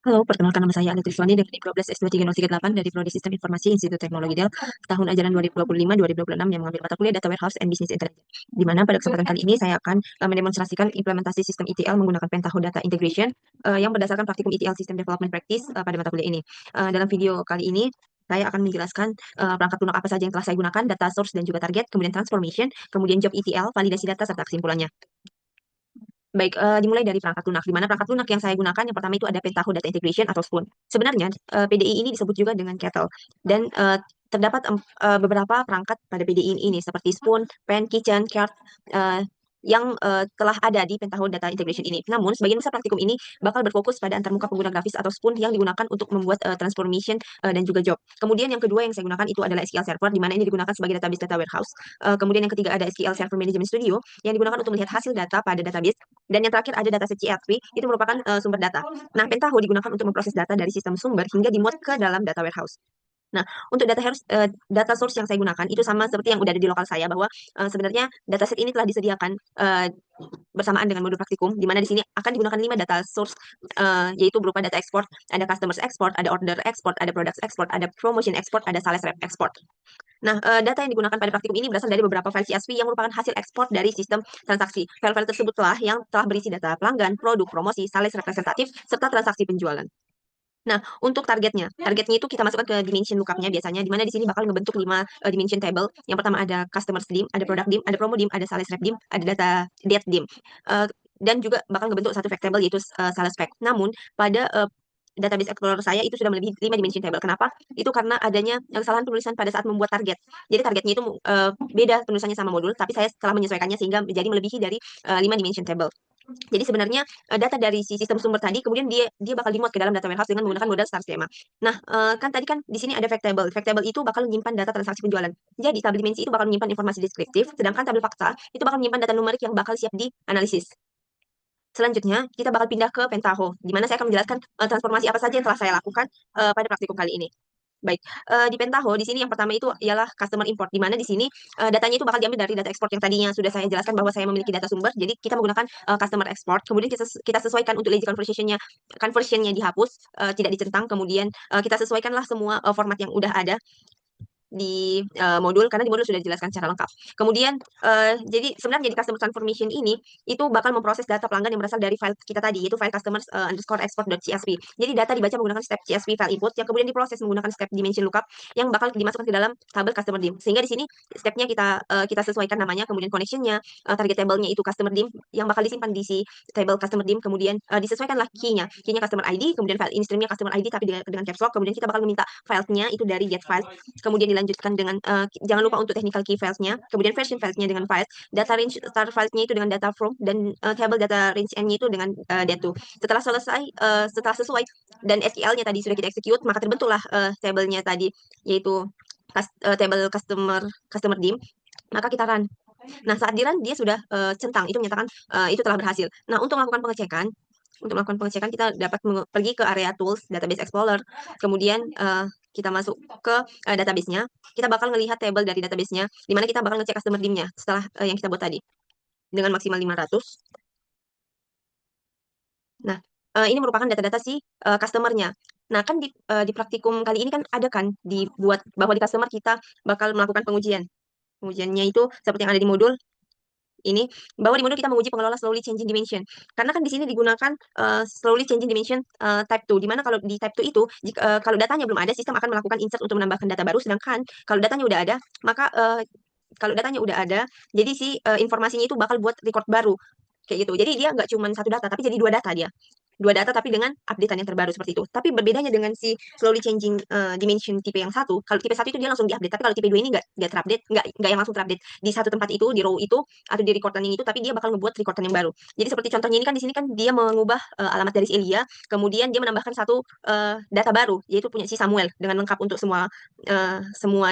Halo, perkenalkan nama saya Alif Rizwani dengan NIM 12S23038 dari Prodi Sistem Informasi Institut Teknologi Dell tahun ajaran 2025-2026 yang mengambil mata kuliah Data Warehouse and Business Intelligence. Di mana pada kesempatan kali ini saya akan mendemonstrasikan implementasi sistem ETL menggunakan Pentaho Data Integration yang berdasarkan praktikum ETL System Development Practice pada mata kuliah ini. Dalam video kali ini saya akan menjelaskan perangkat lunak apa saja yang telah saya gunakan, data source dan juga target, kemudian transformation, kemudian job ETL, validasi data serta kesimpulannya. Baik, dimulai dari perangkat lunak. Di mana perangkat lunak yang saya gunakan yang pertama itu ada Pentaho Data Integration atau Spoon. Sebenarnya PDI ini disebut juga dengan Kettle dan terdapat beberapa perangkat pada PDI ini seperti Spoon, Pen, Kitchen, Cart yang telah ada di Pentaho Data Integration ini. Namun, sebagian besar praktikum ini bakal berfokus pada antarmuka pengguna grafis atau Spoon yang digunakan untuk membuat transformation dan juga job. Kemudian yang kedua yang saya gunakan itu adalah SQL Server, di mana ini digunakan sebagai database data warehouse. Kemudian yang ketiga ada SQL Server Management Studio yang digunakan untuk melihat hasil data pada database. Dan yang terakhir ada dataset CSV, itu merupakan sumber data. Nah, Pentaho digunakan untuk memproses data dari sistem sumber hingga dimuat ke dalam data warehouse. Nah, untuk data source yang saya gunakan itu sama seperti yang udah ada di lokal saya bahwa sebenarnya dataset ini telah disediakan bersamaan dengan modul praktikum, di mana di sini akan digunakan 5 data source, yaitu berupa data export, ada customers export, ada order export, ada products export, ada promotion export, ada sales rep export. Nah, data yang digunakan pada praktikum ini berasal dari beberapa file CSV yang merupakan hasil ekspor dari sistem transaksi. File-file tersebutlah yang telah berisi data pelanggan, produk, promosi, sales representatif, serta transaksi penjualan. Nah, untuk targetnya itu kita masukkan ke dimension lookup-nya biasanya, di mana di sini bakal ngebentuk 5 dimension table. Yang pertama ada customer dim, ada product dim, ada promo dim, ada sales rep dim, ada data date dim. Eh, dan juga bakal ngebentuk satu fact table yaitu sales fact. Namun, pada database explorer saya itu sudah melebihi 5 dimension table. Kenapa? Itu karena adanya kesalahan penulisan pada saat membuat target. Jadi targetnya itu beda penulisannya sama modul, tapi saya telah menyesuaikannya sehingga menjadi melebihi dari 5 dimension table. Jadi sebenarnya data dari si sistem sumber tadi kemudian dia bakal dimuat ke dalam data warehouse dengan menggunakan modal star schema. Nah, kan tadi kan di sini ada fact table. Fact table itu bakal menyimpan data transaksi penjualan. Jadi tabel dimensi itu bakal menyimpan informasi deskriptif, sedangkan tabel fakta itu bakal menyimpan data numerik yang bakal siap dianalisis. Selanjutnya, kita bakal pindah ke Pentaho, di mana saya akan menjelaskan transformasi apa saja yang telah saya lakukan pada praktikum kali ini. Baik, di Pentaho di sini yang pertama itu ialah customer import, di mana di sini datanya itu bakal diambil dari data export yang tadinya sudah saya jelaskan bahwa saya memiliki data sumber. Jadi kita menggunakan customer export, kemudian kita sesuaikan untuk lazy conversionnya dihapus, tidak dicentang, kemudian kita sesuaikanlah semua format yang udah ada di modul karena di modul sudah dijelaskan secara lengkap. Kemudian jadi sebenarnya di customer transformation ini itu bakal memproses data pelanggan yang berasal dari file kita tadi yaitu file customers underscore export.csv. Jadi data dibaca menggunakan step CSV file input yang kemudian diproses menggunakan step dimension lookup yang bakal dimasukkan ke dalam tabel customer dim. Sehingga di sini stepnya kita sesuaikan namanya, kemudian connectionnya, target table-nya itu customer dim yang bakal disimpan di si table customer dim, kemudian disesuaikanlah key-nya customer ID, kemudian file in-stream-nya customer ID tapi dengan caps lock, kemudian kita bakal meminta filenya itu dari get file, kemudian dilanjutkan dengan jangan lupa untuk technical key filesnya, kemudian version filesnya dengan files, data range start filesnya itu dengan data from, dan table data range n-nya itu dengan data. Setelah sesuai dan SQL-nya tadi sudah kita execute, maka terbentuklah table-nya tadi yaitu table customer dim, maka kita run. Nah, saat di run dia sudah centang, itu menyatakan itu telah berhasil. Nah, untuk melakukan pengecekan kita dapat pergi ke area tools database explorer, kemudian kita masuk ke database-nya, kita bakal melihat table dari database-nya di mana kita bakal ngecek customer dim-nya setelah yang kita buat tadi dengan maksimal 500. Nah, ini merupakan data-data si customer-nya. Nah, kan di praktikum kali ini kan ada kan dibuat bahwa di customer kita bakal melakukan pengujian. Pengujiannya itu seperti yang ada di modul ini, bahwa di modul kita menguji pengelola slowly changing dimension. Karena kan di sini digunakan slowly changing dimension type 2, di mana kalau di type 2 itu kalau datanya belum ada, sistem akan melakukan insert untuk menambahkan data baru, sedangkan kalau datanya udah ada, maka kalau datanya udah ada, jadi si informasinya itu bakal buat record baru kayak gitu. Jadi dia nggak cuma satu data, tapi jadi dua data dia. Dua data tapi dengan updatean yang terbaru seperti itu. Tapi berbedanya dengan si slowly changing dimension tipe yang satu, kalau tipe satu itu dia langsung diupdate, tapi kalau tipe 2 ini nggak terupdate, nggak yang langsung terupdate di satu tempat itu, di row itu, atau di recordan yang itu, tapi dia bakal ngebuat recordan yang baru. Jadi seperti contohnya ini kan di sini kan dia mengubah alamat dari si Elia, kemudian dia menambahkan satu data baru, yaitu punya si Samuel dengan lengkap untuk semua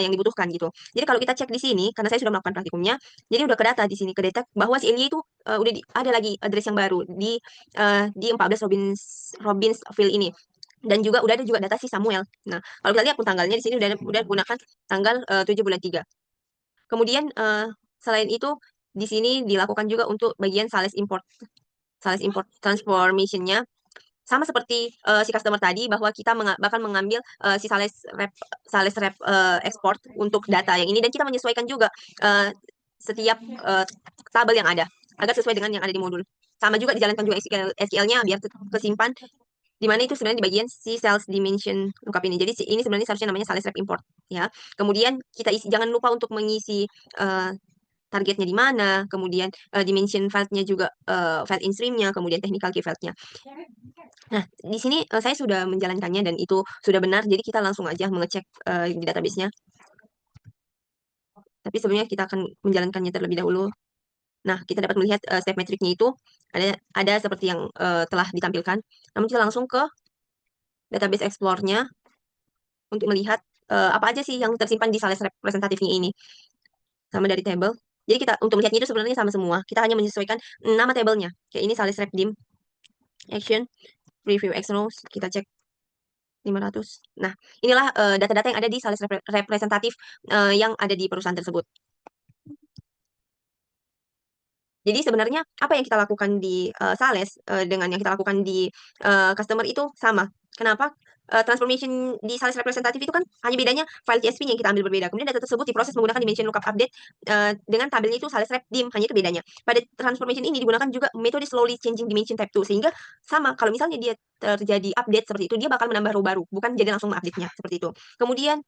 yang dibutuhkan gitu. Jadi kalau kita cek di sini, karena saya sudah melakukan praktikumnya, jadi udah ke data di sini, ke data bahwa si Elia itu ada lagi address yang baru di 14 Robbinsville ini. Dan juga udah ada juga data si Samuel. Nah, kalau kita lihat pun tanggalnya di sini udah gunakan tanggal 7 bulan 3. Kemudian selain itu di sini dilakukan juga untuk bagian sales import transformation-nya sama seperti si customer tadi bahwa kita bakal mengambil si sales rep export untuk data yang ini dan kita menyesuaikan juga uh, setiap tabel yang ada agar sesuai dengan yang ada di modul. Sama juga dijalankan juga SQL-nya biar kesimpan di mana itu sebenarnya di bagian si sales dimension lookup ini. Jadi ini sebenarnya seharusnya namanya sales rep import ya. Kemudian kita isi, jangan lupa untuk mengisi targetnya di mana, kemudian dimension file-nya juga file in stream-nya, kemudian technical key file-nya. Nah, di sini saya sudah menjalankannya dan itu sudah benar, jadi kita langsung aja mengecek di database-nya. Tapi sebelumnya kita akan menjalankannya terlebih dahulu. Nah, kita dapat melihat step metriknya itu ada seperti yang telah ditampilkan. Namun kita langsung ke database explore-nya untuk melihat apa aja sih yang tersimpan di sales representatifnya ini. Sama dari table. Jadi kita untuk melihatnya itu sebenarnya sama semua. Kita hanya menyesuaikan nama tabelnya. Kayak ini sales rep dim, action, preview X rows, kita cek 500. Nah, inilah data-data yang ada di sales representatif yang ada di perusahaan tersebut. Jadi sebenarnya apa yang kita lakukan di sales dengan yang kita lakukan di customer itu sama. Kenapa? Transformation di sales representatif itu kan hanya bedanya file CSV yang kita ambil berbeda. Kemudian data tersebut diproses menggunakan dimension lookup update dengan tabelnya itu sales rep dim, hanya itu bedanya. Pada transformation ini digunakan juga metode slowly changing dimension type 2 sehingga sama kalau misalnya dia terjadi update seperti itu dia bakal menambah row baru, bukan jadi langsung mengupdate-nya seperti itu. Kemudian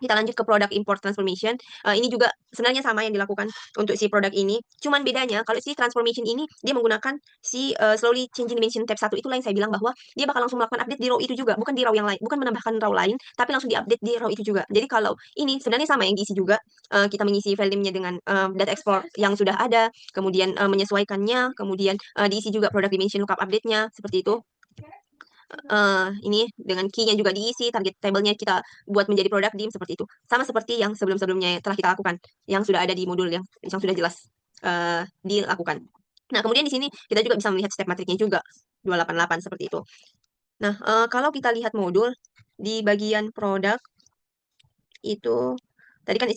kita lanjut ke product import transformation. Ini juga sebenarnya sama yang dilakukan untuk si produk ini. Cuman bedanya kalau si transformation ini dia menggunakan si slowly changing dimension tab 1 itulah yang saya bilang bahwa dia bakal langsung melakukan update di row itu juga, bukan di row yang lain, bukan menambahkan row lain, tapi langsung diupdate di row itu juga. Jadi kalau ini sebenarnya sama yang diisi juga, kita mengisi file name-nya dengan data export yang sudah ada, kemudian menyesuaikannya, kemudian diisi juga product dimension lookup update-nya seperti itu. Ini dengan key-nya juga diisi, target table-nya kita buat menjadi produk dim seperti itu. Sama seperti yang sebelum-sebelumnya telah kita lakukan, yang sudah ada di modul yang sudah jelas dilakukan. Nah, kemudian di sini kita juga bisa melihat step matriknya juga 288 seperti itu. Nah, kalau kita lihat modul di bagian produk itu tadi kan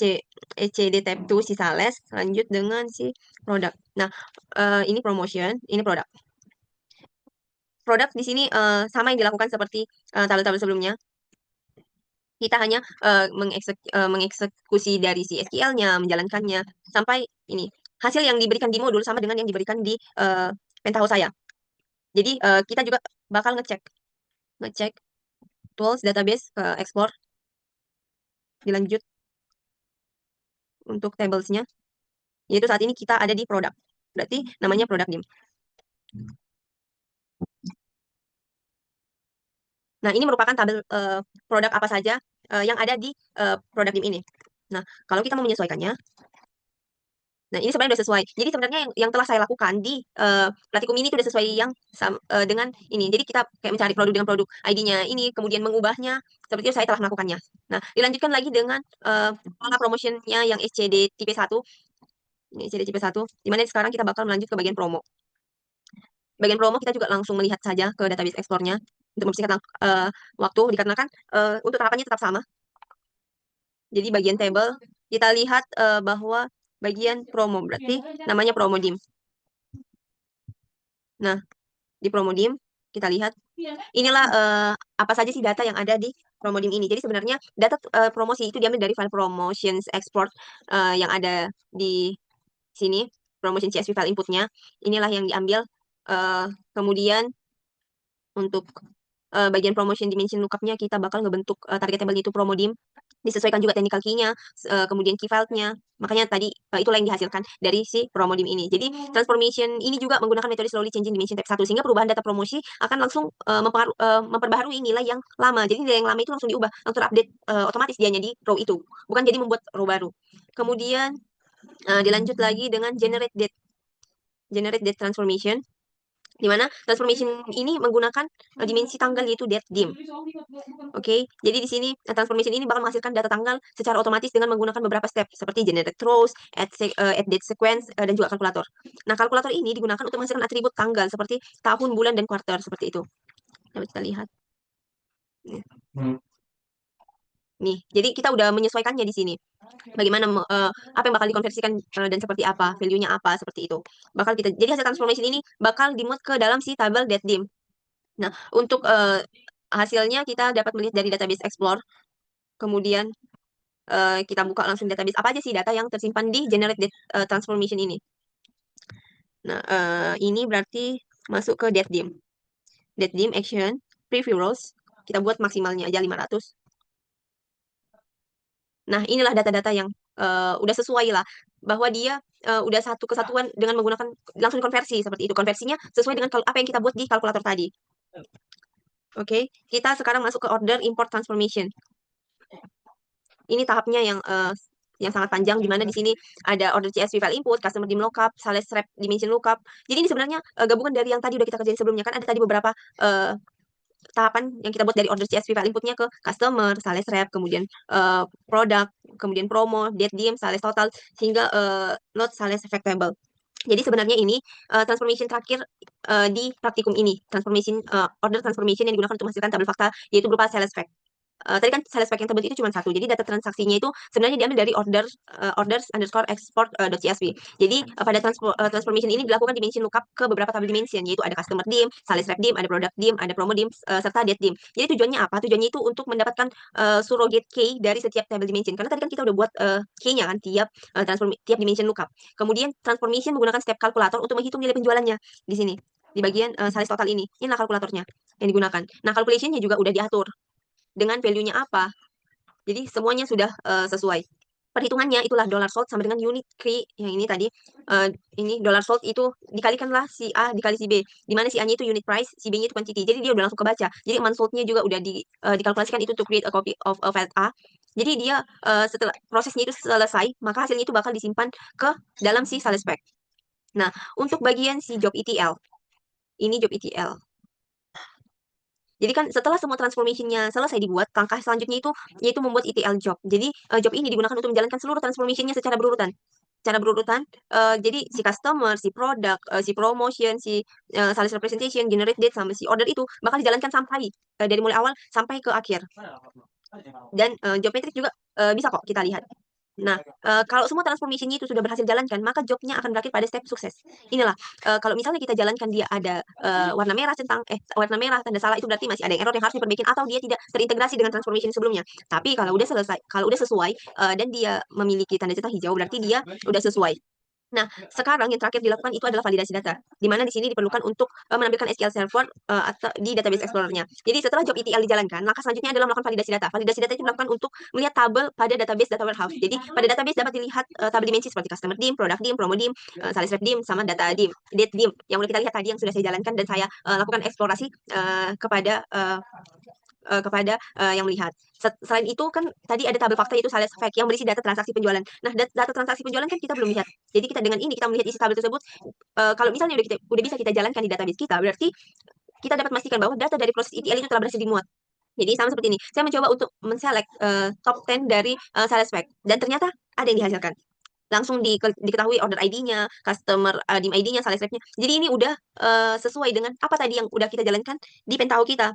ECD tab 2 si sales, lanjut dengan si produk. Nah, ini promotion, ini produk. Produk di sini sama yang dilakukan seperti tabel-tabel sebelumnya. Kita hanya mengeksekusi dari si SQL-nya, menjalankannya sampai ini hasil yang diberikan di modul sama dengan yang diberikan di penthouse saya. Jadi kita juga bakal ngecek tools database export, dilanjut untuk tables-nya. Yaitu saat ini kita ada di produk. Berarti namanya produk dim. Nah, ini merupakan tabel produk apa saja yang ada di produk dim ini. Nah, kalau kita mau menyesuaikannya, nah ini sebenarnya udah sesuai. Jadi sebenarnya yang telah saya lakukan di Pratikum ini itu udah sesuai yang dengan ini. Jadi kita kayak mencari produk dengan produk ID-nya ini, kemudian mengubahnya, seperti itu saya telah melakukannya. Nah, dilanjutkan lagi dengan pola promotionnya yang SCD tipe 1. Ini SCD tipe 1, di mana sekarang kita bakal melanjut ke bagian promo. Bagian promo kita juga langsung melihat saja ke database explore-nya untuk mempersingkat waktu, dikarenakan untuk tahapannya tetap sama. Jadi bagian table, kita lihat bahwa bagian promo, berarti namanya promo dim. Nah, di promodim kita lihat inilah apa saja sih data yang ada di promodim ini. Jadi sebenarnya data promosi itu diambil dari file promotions export yang ada di sini, promotion CSV file inputnya. Inilah yang diambil. Kemudian untuk bagian promotion dimension lookup-nya kita bakal ngebentuk target table itu promodim, disesuaikan juga technical key-nya, kemudian key file-nya. Makanya tadi itulah yang dihasilkan dari si promodim ini. Jadi transformation ini juga menggunakan metode slowly changing dimension type 1 sehingga perubahan data promosi akan langsung memperbaharui nilai yang lama. Jadi nilai yang lama itu langsung diubah, langsung update otomatis dianya di row itu, bukan jadi membuat row baru. Kemudian dilanjut lagi dengan generate date transformation, di mana transformation ini menggunakan dimensi tanggal yaitu date dim. Oke, jadi di sini transformation ini bakal menghasilkan data tanggal secara otomatis dengan menggunakan beberapa step seperti generate rows, add date sequence, dan juga kalkulator. Nah, kalkulator ini digunakan untuk menghasilkan atribut tanggal seperti tahun, bulan, dan quarter seperti itu. Coba kita lihat. Nih, jadi kita udah menyesuaikannya di sini. Bagaimana apa yang bakal dikonversikan dan seperti apa, value-nya apa seperti itu. Bakal kita jadi hasil transformation ini bakal dimuat ke dalam si tabel date dim. Nah, untuk hasilnya kita dapat melihat dari database Explore, kemudian kita buka langsung database apa aja sih data yang tersimpan di generate transformation ini. Nah, ini berarti masuk ke DatDim. DatDim action, preview rows, kita buat maksimalnya aja 500. Nah, inilah data-data yang udah sesuai lah, bahwa dia udah satu kesatuan dengan menggunakan langsung konversi seperti itu. Konversinya sesuai dengan apa yang kita buat di kalkulator tadi. Oke, kita sekarang masuk ke order import transformation. Ini tahapnya yang sangat panjang, di mana di sini ada order CSV file input, customer dim lookup, sales rep dimension lookup. Jadi ini sebenarnya gabungan dari yang tadi udah kita kerjain sebelumnya. Kan ada tadi beberapa tahapan yang kita buat dari order CSV file inputnya ke customer, sales rep, kemudian produk, kemudian promo, date diem, sales total, sehingga not sales effect table. Jadi sebenarnya ini transformation terakhir di praktikum ini, order transformation yang digunakan untuk menghasilkan tabel fakta, yaitu berupa sales fact. Tadi kan sales pack yang tebel itu cuma satu. Jadi data transaksinya itu sebenarnya diambil dari orders underscore export .csv. Jadi pada transformation ini dilakukan dimension lookup ke beberapa tabel dimension, yaitu ada customer dim, sales rep dim, ada product dim, ada promo dim, serta date dim. Jadi tujuannya apa? Tujuannya itu untuk mendapatkan surrogate key dari setiap tabel dimension. Karena tadi kan kita udah buat key-nya kan tiap dimension lookup. Kemudian transformation menggunakan step kalkulator untuk menghitung nilai penjualannya di sini di bagian sales total ini. Inilah kalkulatornya yang digunakan. Nah, calculation-nya juga udah diatur dengan value-nya apa. Jadi semuanya sudah sesuai. Perhitungannya itulah dollar sold sama dengan unit key yang ini tadi. Ini dollar sold itu dikalikanlah si A dikali si B. Di mana si A-nya itu unit price, si B-nya itu quantity. Jadi dia udah langsung kebaca. Jadi amount sold-nya juga udah dikalkulasikan itu to create a copy of a file A. Jadi dia setelah prosesnya itu selesai, maka hasilnya itu bakal disimpan ke dalam si sales pack. Nah, untuk bagian si job ETL, ini job ETL. Jadi kan setelah semua transformation-nya selesai dibuat, langkah selanjutnya itu yaitu membuat ETL job. Jadi job ini digunakan untuk menjalankan seluruh transformation-nya secara berurutan. Secara berurutan, jadi si customer, si product, si promotion, si sales representation, generate date, sama si order itu bakal dijalankan sampai dari mulai awal sampai ke akhir. Dan job metric juga bisa kok kita lihat. Nah, kalau semua transformation-nya itu sudah berhasil jalankan, maka job-nya akan berakhir pada step sukses. Inilah, kalau misalnya kita jalankan dia ada warna merah warna merah tanda salah, itu berarti masih ada error yang harus diperbaiki atau dia tidak terintegrasi dengan transformation sebelumnya. Tapi kalau udah selesai, kalau udah sesuai dan dia memiliki tanda centang hijau, berarti dia udah sesuai. Nah, sekarang yang terakhir dilakukan itu adalah validasi data, di mana di sini diperlukan untuk menampilkan SQL Server atau di database Explorer-nya. Jadi setelah job ETL dijalankan, langkah selanjutnya adalah melakukan validasi data. Validasi data itu dilakukan untuk melihat tabel pada database data warehouse. Jadi pada database dapat dilihat tabel dimensi seperti customer dim, product dim, promo dim, sales rep dim, sama data dim, date dim. Yang udah kita lihat tadi yang sudah saya jalankan dan saya lakukan eksplorasi kepada yang melihat. Selain itu kan tadi ada tabel fakta yaitu sales fact yang berisi data transaksi penjualan. Nah, data transaksi penjualan kan kita belum lihat. Jadi kita dengan ini kita melihat isi tabel tersebut. Kalau misalnya udah bisa kita jalankan di database kita, berarti kita dapat memastikan bahwa data dari proses ETL itu telah berhasil dimuat. Jadi sama seperti ini. Saya mencoba untuk menselect top 10 dari sales fact dan ternyata ada yang dihasilkan. Langsung diketahui order ID-nya, customer dim ID-nya, sales rep-nya. Jadi ini udah sesuai dengan apa tadi yang udah kita jalankan di Pentaho kita.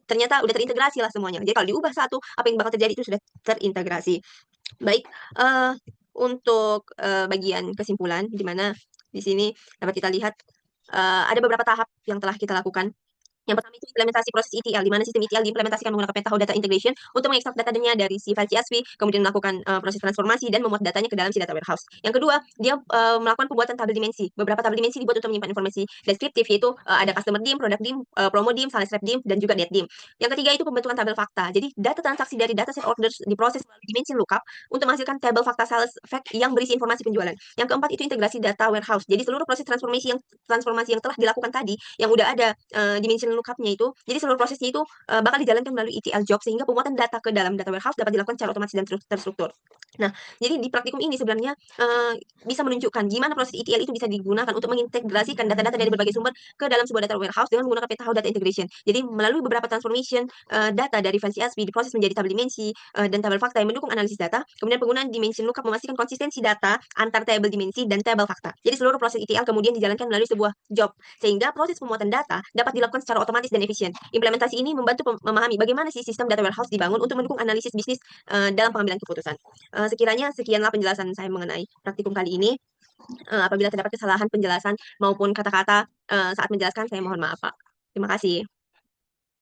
Ternyata udah terintegrasi lah semuanya. Jadi kalau diubah satu, apa yang bakal terjadi itu sudah terintegrasi. Baik, untuk bagian kesimpulan, di mana di sini dapat kita lihat ada beberapa tahap yang telah kita lakukan. Yang pertama itu implementasi proses ETL, di mana sistem ETL diimplementasikan menggunakan Pentaho Data Integration untuk mengekstrak datanya dari si file CSV, kemudian melakukan proses transformasi dan memuat datanya ke dalam si data warehouse. Yang kedua, dia melakukan pembuatan tabel dimensi. Beberapa tabel dimensi dibuat untuk menyimpan informasi deskriptif, yaitu ada customer dim, product dim, promo dim, sales rep dim, dan juga date dim. Yang ketiga itu pembentukan tabel fakta. Jadi data transaksi dari data set orders diproses melalui dimension lookup untuk menghasilkan tabel fakta sales fact yang berisi informasi penjualan. Yang keempat itu integrasi data warehouse. Jadi seluruh proses transformasi yang telah dilakukan tadi, yang udah ada dimension lookup-nya itu, jadi seluruh prosesnya itu bakal dijalankan melalui ETL job sehingga pemuatan data ke dalam data warehouse dapat dilakukan secara otomatis dan terstruktur. Nah, jadi di praktikum ini sebenarnya bisa menunjukkan gimana proses ETL itu bisa digunakan untuk mengintegrasikan data-data dari berbagai sumber ke dalam sebuah data warehouse dengan menggunakan Pentaho Data Integration. Jadi melalui beberapa transformation data dari file CSV diproses menjadi tabel dimensi dan tabel fakta yang mendukung analisis data. Kemudian penggunaan dimension lookup memastikan konsistensi data antar tabel dimensi dan tabel fakta. Jadi seluruh proses ETL kemudian dijalankan melalui sebuah job sehingga proses pemuatan data dapat dilakukan secara otomatis dan efisien. Implementasi ini membantu memahami bagaimana sih sistem data warehouse dibangun untuk mendukung analisis bisnis dalam pengambilan keputusan. Sekiranya sekianlah penjelasan saya mengenai praktikum kali ini. Apabila terdapat kesalahan penjelasan maupun kata-kata saat menjelaskan, saya mohon maaf, Pak. Terima kasih.